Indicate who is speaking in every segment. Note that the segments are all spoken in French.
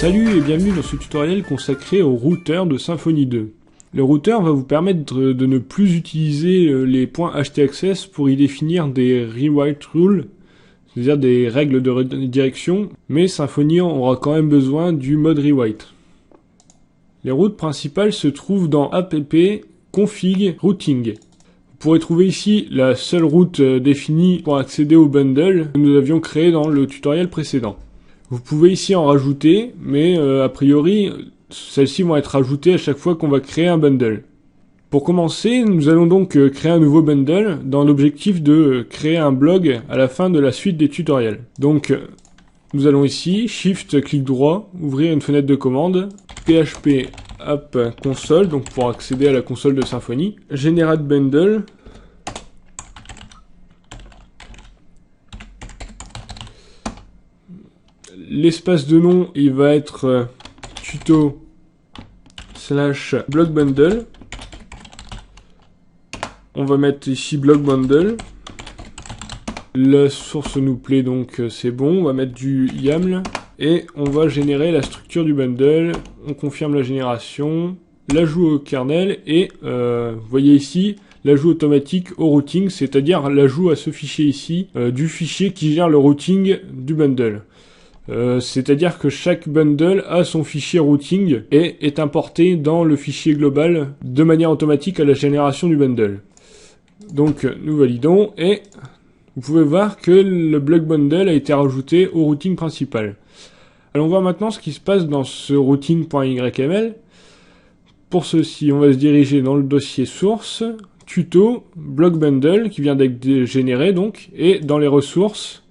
Speaker 1: Salut et bienvenue dans ce tutoriel consacré au routeur de Symfony 2. Le routeur va vous permettre de ne plus utiliser les points htaccess pour y définir des rewrite rules, c'est-à-dire des règles de redirection, mais Symfony aura quand même besoin du mode rewrite. Les routes principales se trouvent dans app config routing. Vous pourrez trouver ici la seule route définie pour accéder au bundle que nous avions créé dans le tutoriel précédent. Vous pouvez ici en rajouter, mais a priori, celles-ci vont être ajoutées à chaque fois qu'on va créer un bundle. Pour commencer, nous allons donc créer un nouveau bundle dans l'objectif de créer un blog à la fin de la suite des tutoriels. Donc, nous allons ici, Shift, clic droit, ouvrir une fenêtre de commande, PHP app console, donc pour accéder à la console de Symfony, generate bundle, l'espace de nom, il va être tuto / blog bundle. On va mettre ici blog bundle. La source nous plaît donc c'est bon. On va mettre du YAML et on va générer la structure du bundle. On confirme la génération, l'ajout au kernel et vous voyez ici l'ajout automatique au routing, c'est-à-dire l'ajout à ce fichier ici du fichier qui gère le routing du bundle. C'est-à-dire que chaque bundle a son fichier routing et est importé dans le fichier global de manière automatique à la génération du bundle. Donc nous validons et vous pouvez voir que le block bundle a été rajouté au routing principal. Allons voir maintenant ce qui se passe dans ce routing.yml. Pour ceci, on va se diriger dans le dossier source, tuto, block bundle qui vient d'être généré donc, et dans les ressources,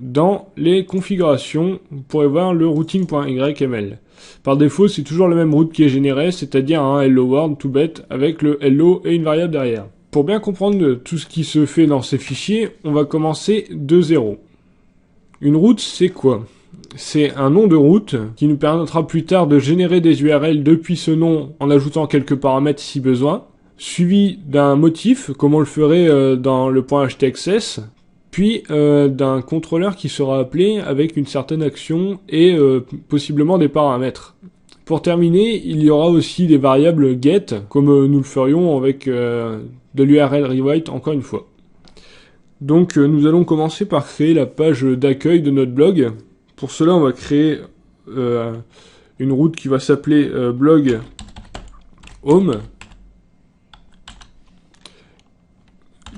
Speaker 1: dans les configurations, vous pourrez voir le routing.yml. Par défaut, c'est toujours la même route qui est générée, c'est-à-dire un hello world tout bête avec le hello et une variable derrière. Pour bien comprendre tout ce qui se fait dans ces fichiers, on va commencer de zéro. Une route, c'est quoi? C'est un nom de route qui nous permettra plus tard de générer des URL depuis ce nom en ajoutant quelques paramètres si besoin, suivi d'un motif, comme on le ferait dans le point htaccess, puis d'un contrôleur qui sera appelé avec une certaine action et possiblement des paramètres. Pour terminer, il y aura aussi des variables get, comme nous le ferions avec de l'URL rewrite encore une fois. Donc nous allons commencer par créer la page d'accueil de notre blog. Pour cela, on va créer une route qui va s'appeler blog home.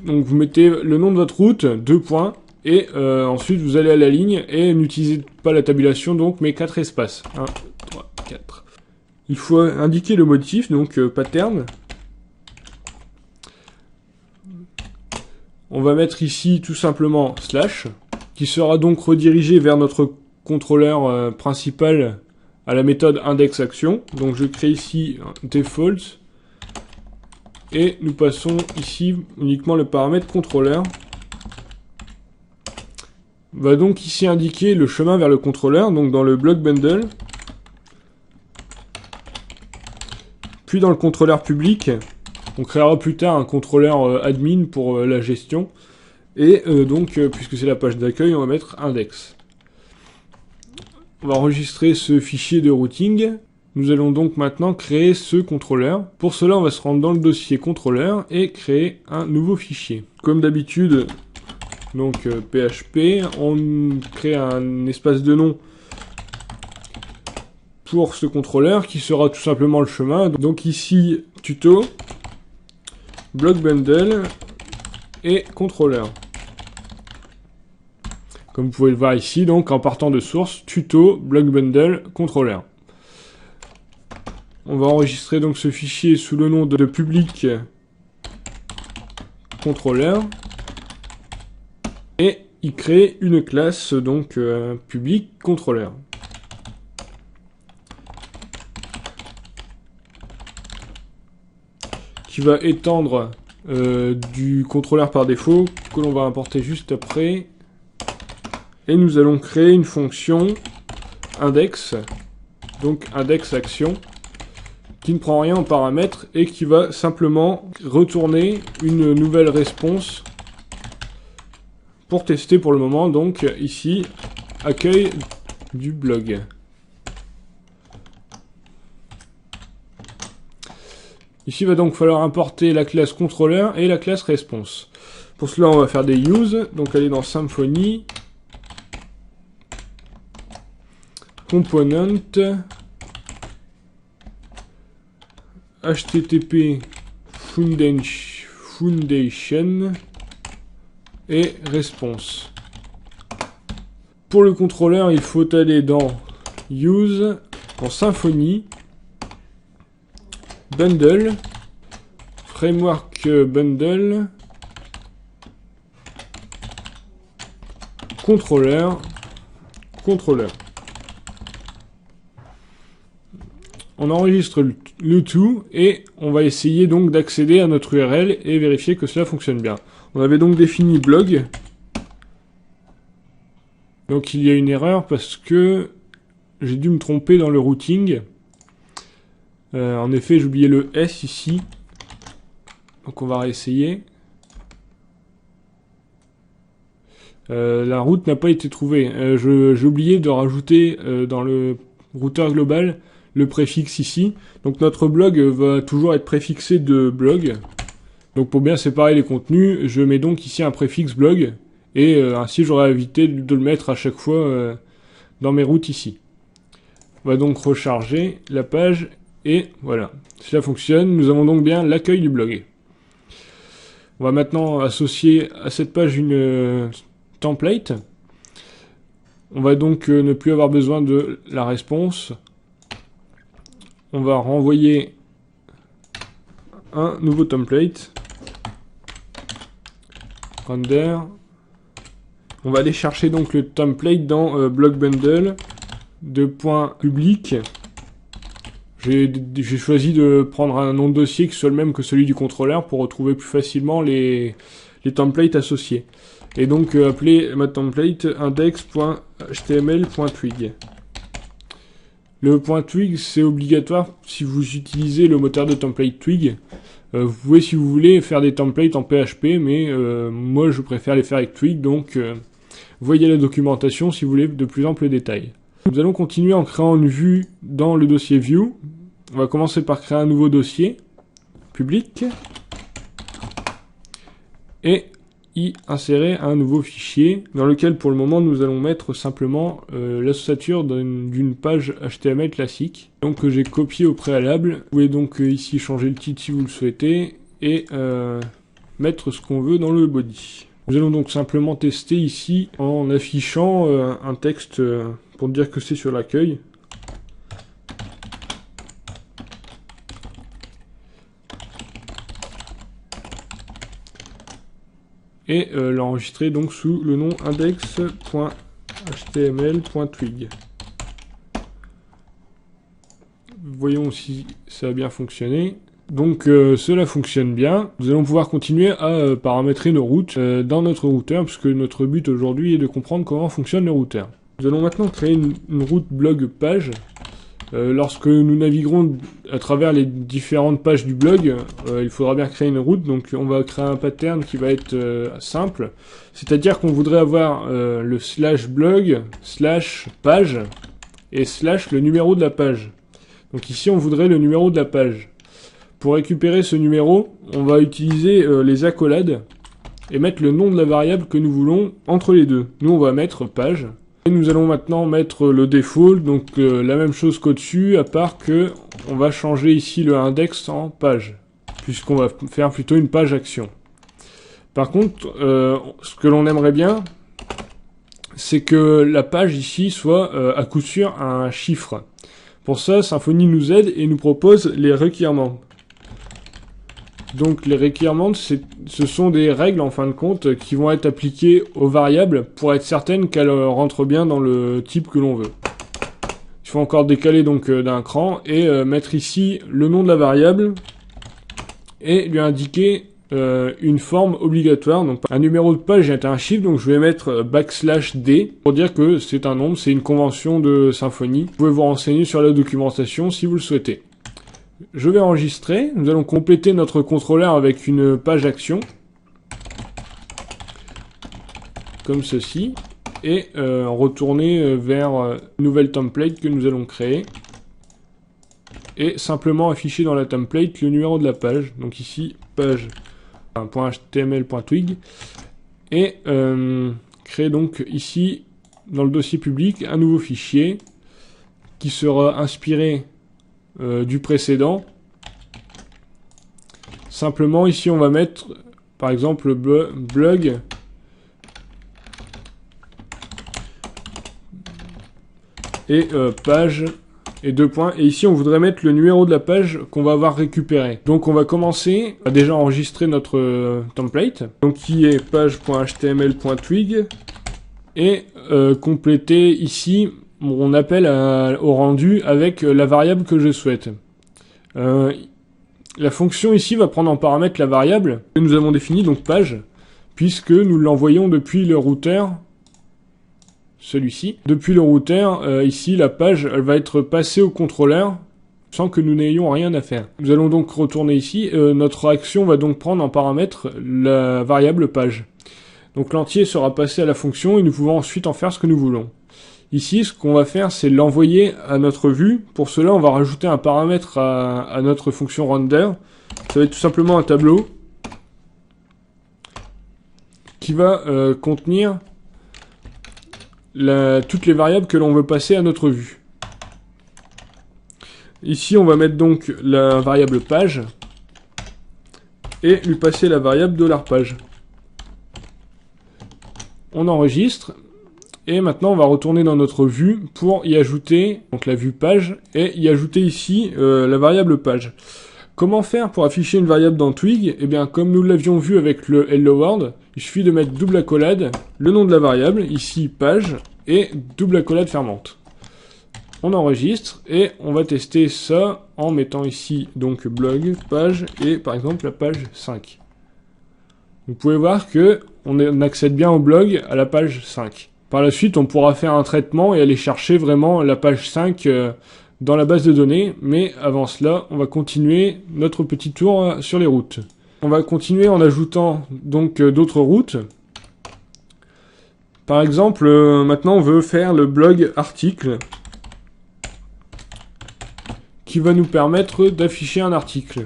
Speaker 1: Donc vous mettez le nom de votre route, 2 points, et ensuite vous allez à la ligne et n'utilisez pas la tabulation donc, mais 4 espaces. 1, 3, 4. Il faut indiquer le motif, donc pattern. On va mettre ici tout simplement slash, qui sera donc redirigé vers notre contrôleur principal à la méthode indexAction. Donc je crée ici default. Et nous passons ici uniquement le paramètre contrôleur. On va donc ici indiquer le chemin vers le contrôleur, donc dans le block bundle. Puis dans le contrôleur public, on créera plus tard un contrôleur admin pour la gestion. Et donc, puisque c'est la page d'accueil, on va mettre index. On va enregistrer ce fichier de routing. Nous allons donc maintenant créer ce contrôleur. Pour cela, on va se rendre dans le dossier contrôleur et créer un nouveau fichier. Comme d'habitude, donc PHP, on crée un espace de nom pour ce contrôleur qui sera tout simplement le chemin. Donc ici, tuto, block bundle et contrôleur. Comme vous pouvez le voir ici, donc en partant de source, tuto, block bundle, contrôleur. On va enregistrer donc ce fichier sous le nom de public contrôleur et y créer une classe donc public contrôleur. Qui va étendre du contrôleur par défaut que l'on va importer juste après. Et nous allons créer une fonction index, donc index action, qui ne prend rien en paramètres et qui va simplement retourner une nouvelle réponse pour tester pour le moment. Donc ici, accueil du blog. Ici, il va donc falloir importer la classe controller et la classe response. Pour cela, on va faire des use, donc aller dans Symfony, component, http foundation et response. Pour le contrôleur, il faut aller dans use, dans Symfony, bundle, framework bundle, contrôleur. On enregistre le tout et on va essayer donc d'accéder à notre URL et vérifier que cela fonctionne bien. On avait donc défini blog. Donc il y a une erreur parce que j'ai dû me tromper dans le routing. En effet, j'ai oublié le S ici. Donc on va réessayer. La route n'a pas été trouvée. J'ai oublié de rajouter dans le routeur global le préfixe ici. Donc notre blog va toujours être préfixé de blog. Donc pour bien séparer les contenus, je mets donc ici un préfixe blog. Et ainsi j'aurai évité de le mettre à chaque fois dans mes routes ici. On va donc recharger la page. Et voilà, cela fonctionne. Nous avons donc bien l'accueil du blog. On va maintenant associer à cette page une template. On va donc ne plus avoir besoin de la response. On va renvoyer un nouveau template. Render. On va aller chercher donc le template dans blog bundle de point public. J'ai choisi de prendre un nom de dossier qui soit le même que celui du contrôleur pour retrouver plus facilement les templates associés. Et donc appeler ma template index.html.twig. Le .twig c'est obligatoire si vous utilisez le moteur de template Twig. Vous pouvez si vous voulez faire des templates en PHP, mais moi je préfère les faire avec Twig, donc voyez la documentation si vous voulez de plus amples détails. Nous allons continuer en créant une vue dans le dossier View. On va commencer par créer un nouveau dossier, public, et y insérer un nouveau fichier dans lequel pour le moment nous allons mettre simplement l'ossature d'une page HTML classique, donc que j'ai copié au préalable. Vous pouvez donc ici changer le titre si vous le souhaitez et mettre ce qu'on veut dans le body. Nous allons donc simplement tester ici en affichant un texte pour dire que c'est sur l'accueil. Et l'enregistrer donc sous le nom index.html.twig. Voyons si ça a bien fonctionné. Donc cela fonctionne bien. Nous allons pouvoir continuer à paramétrer nos routes dans notre routeur, puisque notre but aujourd'hui est de comprendre comment fonctionne le routeur. Nous allons maintenant créer une route blog page. Lorsque nous naviguerons à travers les différentes pages du blog, il faudra bien créer une route, donc on va créer un pattern qui va être simple, c'est-à-dire qu'on voudrait avoir le /blog, /page et / le numéro de la page. Donc ici on voudrait le numéro de la page. Pour récupérer ce numéro, on va utiliser les accolades et mettre le nom de la variable que nous voulons entre les deux. Nous on va mettre page. Et nous allons maintenant mettre le default, donc la même chose qu'au-dessus, à part que on va changer ici le index en page, puisqu'on va faire plutôt une page action. Par contre, ce que l'on aimerait bien, c'est que la page ici soit à coup sûr un chiffre. Pour ça, Symfony nous aide et nous propose les requirements. Donc les requirements, ce sont des règles en fin de compte qui vont être appliquées aux variables pour être certaines qu'elles rentrent bien dans le type que l'on veut. Il faut encore décaler donc d'un cran et mettre ici le nom de la variable et lui indiquer une forme obligatoire. Donc un numéro de page est un chiffre, donc je vais mettre \d pour dire que c'est un nombre, c'est une convention de Symfony. Vous pouvez vous renseigner sur la documentation si vous le souhaitez. Je vais enregistrer, nous allons compléter notre contrôleur avec une page action, comme ceci, et retourner vers une nouvelle template que nous allons créer. et simplement afficher dans la template le numéro de la page. Donc ici, page .html.twig et créer donc ici dans le dossier public un nouveau fichier qui sera inspiré du précédent. Simplement ici on va mettre par exemple blog et page et deux points, et ici on voudrait mettre le numéro de la page qu'on va avoir récupéré. Donc on va commencer à déjà enregistrer notre template, donc qui est page.html.twig, et compléter ici mon appel au rendu avec la variable que je souhaite. La fonction ici va prendre en paramètre la variable que nous avons définie, donc page, puisque nous l'envoyons depuis le routeur, celui-ci. Depuis le routeur, ici la page elle va être passée au contrôleur sans que nous n'ayons rien à faire. Nous allons donc retourner ici, notre action va donc prendre en paramètre la variable page. Donc l'entier sera passé à la fonction et nous pouvons ensuite en faire ce que nous voulons. Ici, ce qu'on va faire, c'est l'envoyer à notre vue. Pour cela, on va rajouter un paramètre à notre fonction render. Ça va être tout simplement un tableau qui va contenir toutes les variables que l'on veut passer à notre vue. Ici, on va mettre donc la variable page et lui passer la variable $page. On enregistre. Et maintenant, on va retourner dans notre vue pour y ajouter donc la vue page et y ajouter ici la variable page. Comment faire pour afficher une variable dans Twig? Eh bien, comme nous l'avions vu avec le Hello World, il suffit de mettre double accolade, le nom de la variable, ici page, et double accolade fermante. On enregistre et on va tester ça en mettant ici donc blog, page et par exemple la page 5. Vous pouvez voir que on accède bien au blog à la page 5. Par la suite, on pourra faire un traitement et aller chercher vraiment la page 5 dans la base de données. Mais avant cela, on va continuer notre petit tour sur les routes. On va continuer en ajoutant donc d'autres routes. Par exemple, maintenant on veut faire le blog article qui va nous permettre d'afficher un article.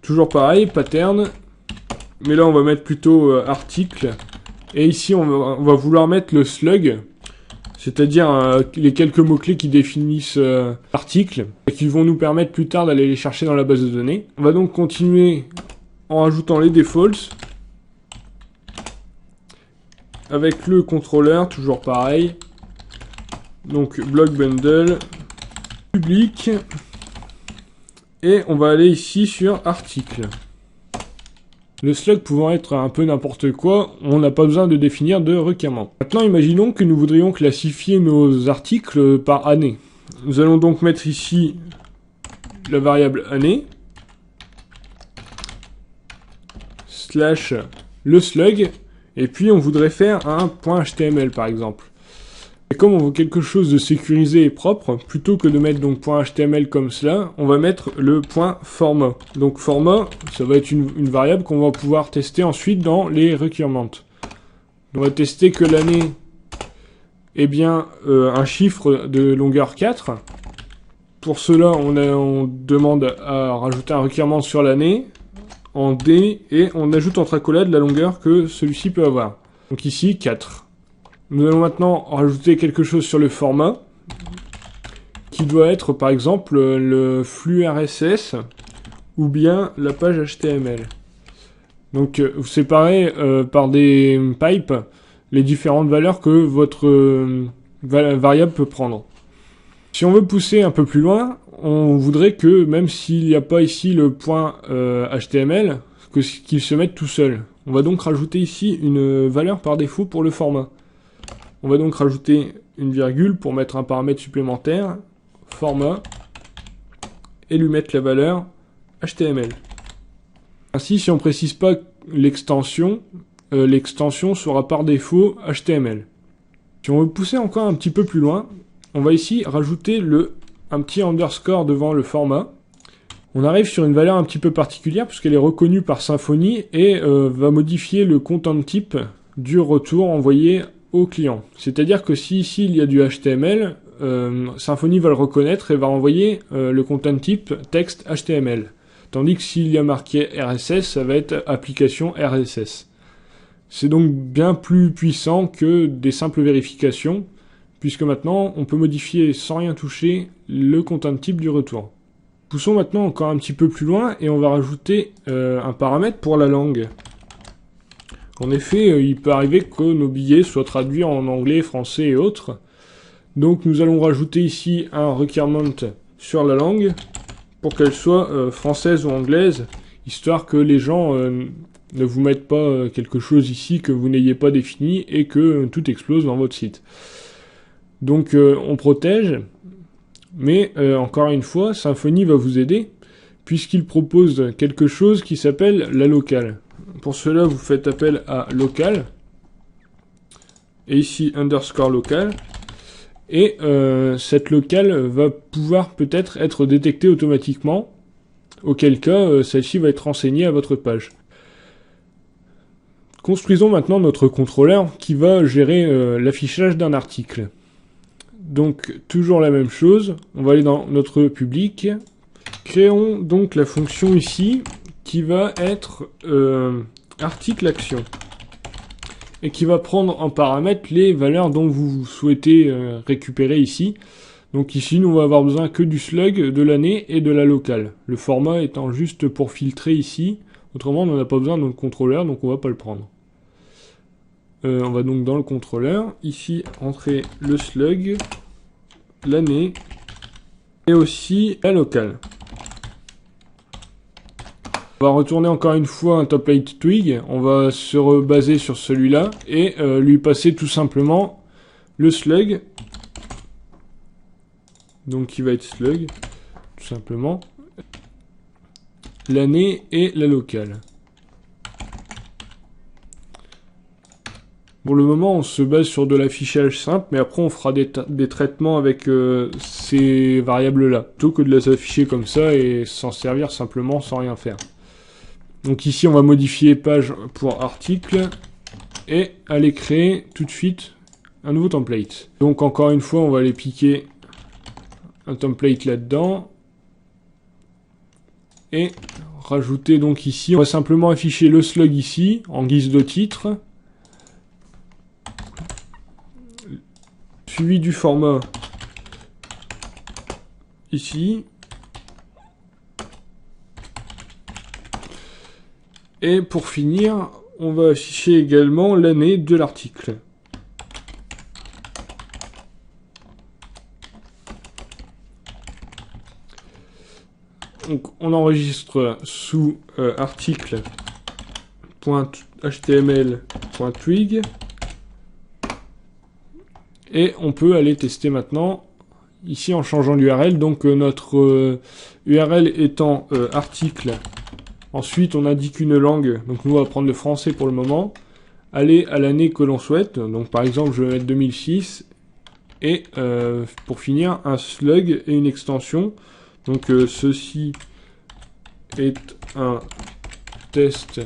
Speaker 1: Toujours pareil, pattern. Mais là, on va mettre plutôt article. Et ici, on va vouloir mettre le slug, c'est-à-dire les quelques mots-clés qui définissent l'article, et qui vont nous permettre plus tard d'aller les chercher dans la base de données. On va donc continuer en rajoutant les defaults, avec le contrôleur, toujours pareil. Donc, block bundle, public, et on va aller ici sur article. Le slug pouvant être un peu n'importe quoi, on n'a pas besoin de définir de requirement. Maintenant, imaginons que nous voudrions classifier nos articles par année. Nous allons donc mettre ici la variable année, slash le slug, et puis on voudrait faire un .html par exemple. Et comme on veut quelque chose de sécurisé et propre, plutôt que de mettre donc .html comme cela, on va mettre le .format. Donc format, ça va être une variable qu'on va pouvoir tester ensuite dans les requirements. On va tester que l'année est bien un chiffre de longueur 4. Pour cela, on demande à rajouter un requirement sur l'année en D et on ajoute entre accolades la longueur que celui-ci peut avoir. Donc ici 4. Nous allons maintenant rajouter quelque chose sur le format, qui doit être par exemple le flux RSS ou bien la page HTML. Donc vous séparez par des pipes les différentes valeurs que votre variable peut prendre. Si on veut pousser un peu plus loin, on voudrait que même s'il n'y a pas ici le point HTML, qu'il se mette tout seul. On va donc rajouter ici une valeur par défaut pour le format. On va donc rajouter une virgule pour mettre un paramètre supplémentaire, format, et lui mettre la valeur HTML. Ainsi, si on ne précise pas l'extension, l'extension sera par défaut HTML. Si on veut pousser encore un petit peu plus loin, on va ici rajouter un petit underscore devant le format. On arrive sur une valeur un petit peu particulière puisqu'elle est reconnue par Symfony et va modifier le content type du retour envoyé au client. C'est-à-dire que si ici il y a du HTML, Symfony va le reconnaître et va envoyer le content type texte HTML. Tandis que s'il y a marqué RSS, ça va être application RSS. C'est donc bien plus puissant que des simples vérifications, puisque maintenant on peut modifier sans rien toucher le content type du retour. Poussons maintenant encore un petit peu plus loin et on va rajouter un paramètre pour la langue. En effet, il peut arriver que nos billets soient traduits en anglais, français et autres. Donc nous allons rajouter ici un requirement sur la langue pour qu'elle soit française ou anglaise, histoire que les gens ne vous mettent pas quelque chose ici que vous n'ayez pas défini et que tout explose dans votre site. Donc on protège, mais encore une fois, Symfony va vous aider puisqu'il propose quelque chose qui s'appelle la locale. Pour cela, vous faites appel à local, et ici underscore local, et cette locale va pouvoir peut-être être détectée automatiquement, auquel cas celle-ci va être renseignée à votre page. Construisons maintenant notre contrôleur qui va gérer l'affichage d'un article. Donc toujours la même chose, on va aller dans notre public, créons donc la fonction ici qui va être article action et qui va prendre en paramètre les valeurs dont vous souhaitez récupérer ici. Donc ici nous on va avoir besoin que du slug, de l'année et de la locale. Le format étant juste pour filtrer ici, autrement on n'en a pas besoin dans le contrôleur donc on va pas le prendre. On va donc dans le contrôleur, ici entrer le slug, l'année et aussi la locale. On va retourner encore une fois un template twig, on va se rebaser sur celui-là et lui passer tout simplement le slug, donc qui va être slug, tout simplement, l'année et la locale. Pour le moment, on se base sur de l'affichage simple, mais après on fera des traitements avec ces variables-là, plutôt que de les afficher comme ça et s'en servir simplement sans rien faire. Donc ici, on va modifier page pour article et aller créer tout de suite un nouveau template. Donc encore une fois, on va aller piquer un template là-dedans et rajouter donc ici, on va simplement afficher le slug ici en guise de titre, suivi du format ici. Et pour finir, on va afficher également l'année de l'article. Donc on enregistre sous article.html.twig et on peut aller tester maintenant ici en changeant l'URL. Donc notre URL étant article. Ensuite, on indique une langue, donc nous on va prendre le français pour le moment, aller à l'année que l'on souhaite, donc par exemple je vais mettre 2006, et pour finir, un slug et une extension, donc ceci est un test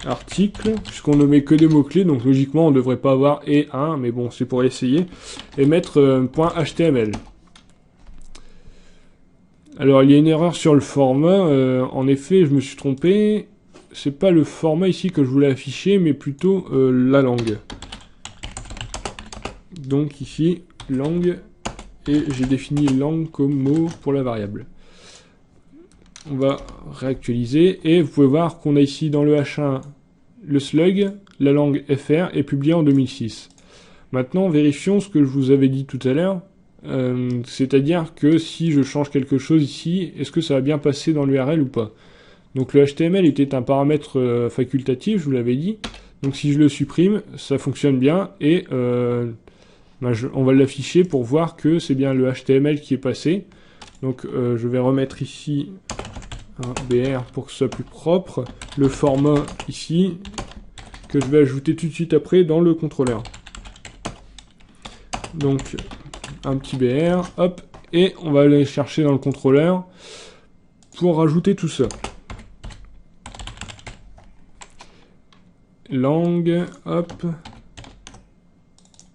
Speaker 1: article, puisqu'on ne met que des mots-clés, donc logiquement on ne devrait pas avoir et un, mais bon c'est pour essayer, et mettre .html. Alors il y a une erreur sur le format, en effet je me suis trompé, c'est pas le format ici que je voulais afficher mais plutôt la langue. Donc ici langue et j'ai défini langue comme mot pour la variable. On va réactualiser et vous pouvez voir qu'on a ici dans le H1 le slug, la langue FR est publié en 2006. Maintenant vérifions ce que je vous avais dit tout à l'heure. C'est-à-dire que si je change quelque chose ici, est-ce que ça va bien passer dans l'URL ou pas? Donc le HTML était un paramètre facultatif, je vous l'avais dit. Donc si je le supprime, ça fonctionne bien et on va l'afficher pour voir que c'est bien le HTML qui est passé. Donc je vais remettre ici un BR pour que ce soit plus propre. Le format ici, que je vais ajouter tout de suite après dans le contrôleur. Donc un petit BR, hop, et on va aller chercher dans le contrôleur pour rajouter tout ça. Langue, hop,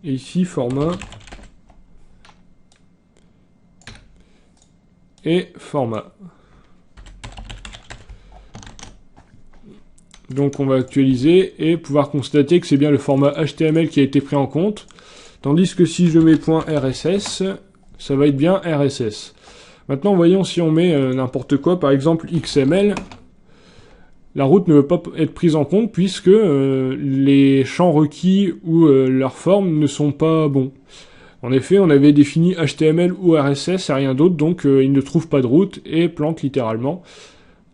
Speaker 1: et ici format, et format. Donc on va actualiser et pouvoir constater que c'est bien le format HTML qui a été pris en compte. Tandis que si je mets .rss, ça va être bien RSS. Maintenant voyons si on met n'importe quoi, par exemple XML, la route ne veut pas être prise en compte puisque les champs requis ou leurs formes ne sont pas bons. En effet, on avait défini HTML ou RSS et rien d'autre, donc il ne trouve pas de route et plante littéralement.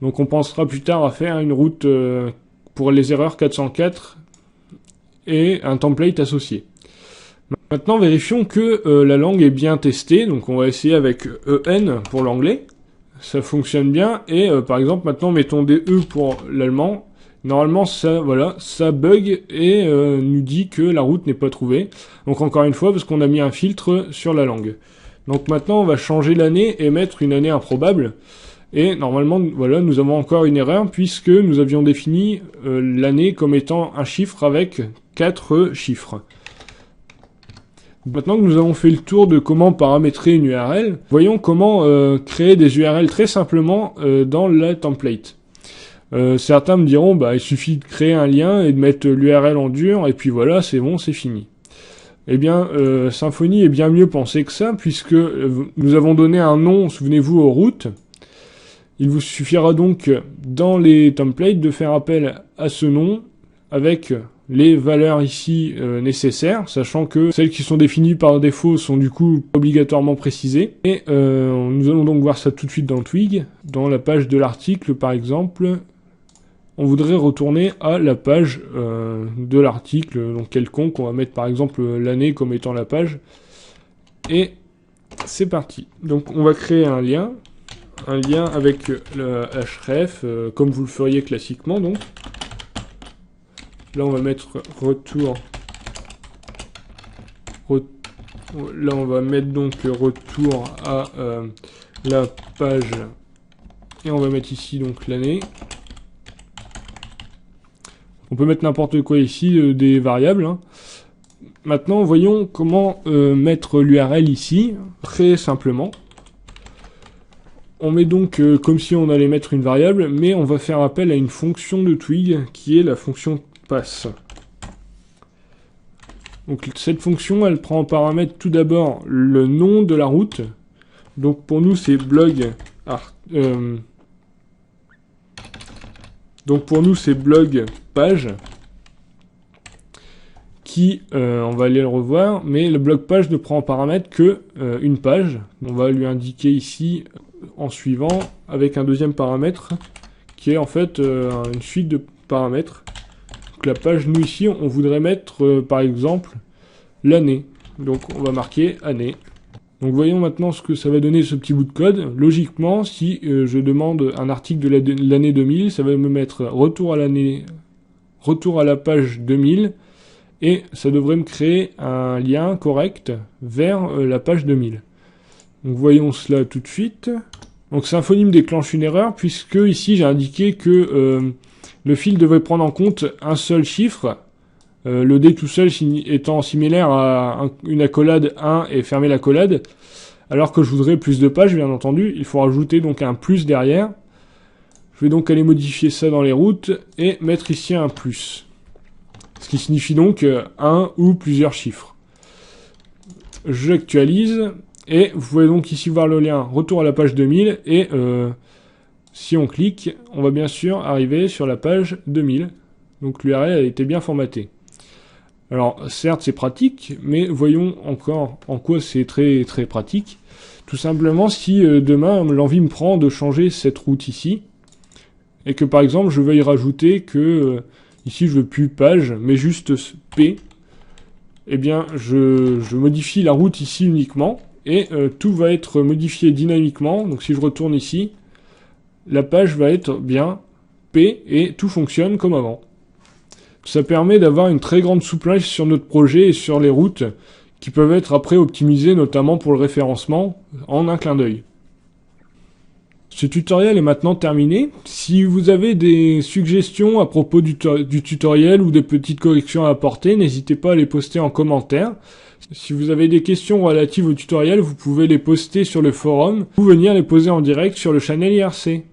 Speaker 1: Donc on pensera plus tard à faire une route pour les erreurs 404 et un template associé. Maintenant, vérifions que la langue est bien testée. Donc on va essayer avec EN pour l'anglais. Ça fonctionne bien. Et par exemple, maintenant, mettons des E pour l'allemand. Normalement, ça, voilà, ça bug et nous dit que la route n'est pas trouvée. Donc encore une fois, parce qu'on a mis un filtre sur la langue. Donc maintenant, on va changer l'année et mettre une année improbable. Et normalement, voilà, nous avons encore une erreur puisque nous avions défini l'année comme étant un chiffre avec 4 chiffres. Maintenant que nous avons fait le tour de comment paramétrer une URL, voyons comment créer des URL très simplement dans la template. Certains me diront, bah, il suffit de créer un lien et de mettre l'URL en dur, et puis voilà, c'est bon, c'est fini. Eh bien, Symfony est bien mieux pensé que ça, puisque nous avons donné un nom, souvenez-vous, aux routes. Il vous suffira donc, dans les templates, de faire appel à ce nom, avec les valeurs ici nécessaires, sachant que celles qui sont définies par défaut sont du coup obligatoirement précisées. Et nous allons donc voir ça tout de suite dans Twig. Dans la page de l'article, par exemple, on voudrait retourner à la page de l'article, donc quelconque. On va mettre par exemple l'année comme étant la page. Et c'est parti. Donc on va créer un lien avec le href, comme vous le feriez classiquement donc. Là on va mettre retour. Là on va mettre donc retour à la page. Et on va mettre ici donc l'année. On peut mettre n'importe quoi ici, des variables. Hein. Maintenant, voyons comment mettre l'URL ici, très simplement. On met donc comme si on allait mettre une variable, mais on va faire appel à une fonction de Twig, qui est la fonction pass. Donc cette fonction, elle prend en paramètre tout d'abord le nom de la route. Donc pour nous, c'est blog Donc pour nous c'est blog page qui, on va aller le revoir, mais le blog page ne prend en paramètre que une page. On va lui indiquer ici en suivant avec un deuxième paramètre qui est en fait une suite de paramètres. Donc la page, nous ici on voudrait mettre par exemple l'année. Donc on va marquer année. Donc voyons maintenant ce que ça va donner ce petit bout de code. Logiquement, si je demande un article de l'année 2000, ça va me mettre retour à la page 2000, et ça devrait me créer un lien correct vers la page 2000. Donc voyons cela tout de suite. Donc Symfony me déclenche une erreur, puisque ici j'ai indiqué que le fil devait prendre en compte un seul chiffre, le D tout seul étant similaire à une accolade 1 et fermer l'accolade, alors que je voudrais plus de pages, bien entendu, il faut rajouter donc un plus derrière. Je vais donc aller modifier ça dans les routes et mettre ici un plus. Ce qui signifie donc un ou plusieurs chiffres. J'actualise et vous pouvez donc ici voir le lien retour à la page 2000 et si on clique, on va bien sûr arriver sur la page 2000. Donc l'URL a été bien formatée. Alors certes c'est pratique, mais voyons encore en quoi c'est très très pratique. Tout simplement si demain l'envie me prend de changer cette route ici, et que par exemple je veuille rajouter que ici je veux plus page, mais juste P, eh bien je modifie la route ici uniquement, et tout va être modifié dynamiquement. Donc si je retourne ici, la page va être bien P, et tout fonctionne comme avant. Ça permet d'avoir une très grande souplesse sur notre projet et sur les routes qui peuvent être après optimisées notamment pour le référencement en un clin d'œil. Ce tutoriel est maintenant terminé. Si vous avez des suggestions à propos du tutoriel ou des petites corrections à apporter, n'hésitez pas à les poster en commentaire. Si vous avez des questions relatives au tutoriel, vous pouvez les poster sur le forum ou venir les poser en direct sur le channel IRC.